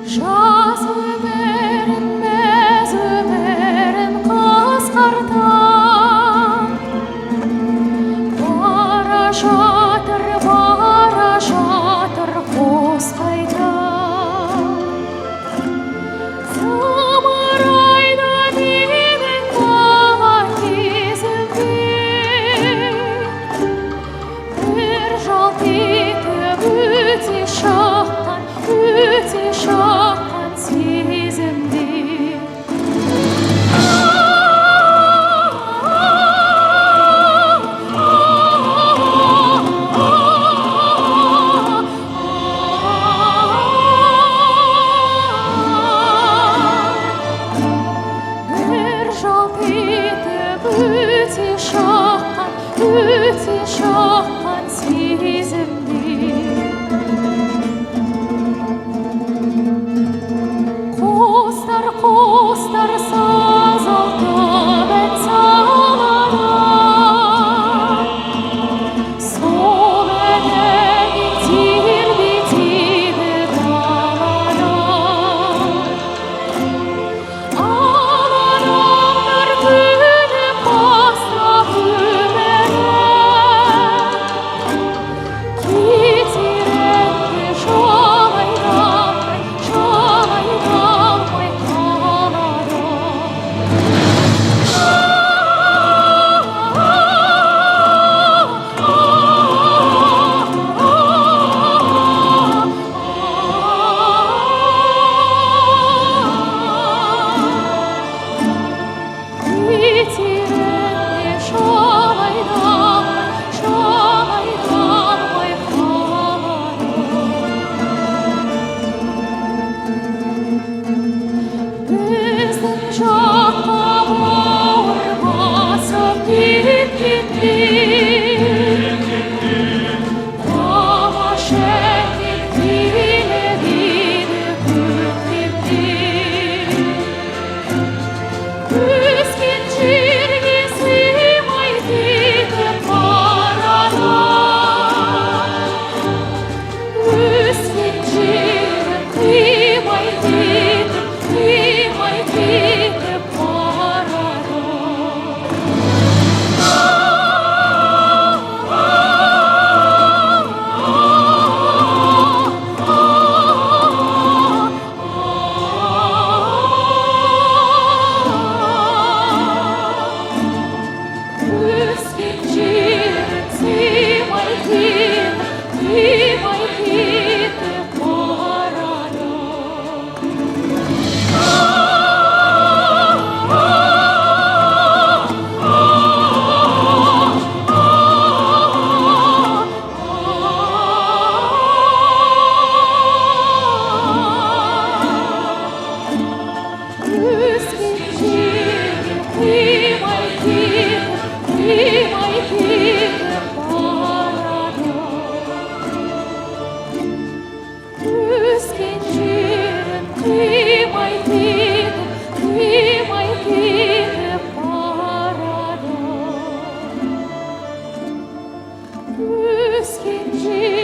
Жазы берін қасқардан бара жатыр қос қайта. Самарайда менің бала кезімде бір жалт етіп өте шыққан сезімде. Бір жалт етіп өте шыққан сезімде. Қостар саз алтын ән салады. Сол әнмен тербетеді даланы. Адамдар күліп бастап өмірін, кетерінде жан айналмай қалады. Кетерінде жан айналмай қалады. Біздің жаққа бауыр басып кеткенде тамаша әндер келіп еді көктемде. Өскен жерге сыймай кетіп барады. Өскен жерім қимай кетіп барады. Өскен жерім сыймай кетіп барады. Өскен жерім қимай кетіп барады. Өскен жерім қимай кетіп барады. Өскен жерім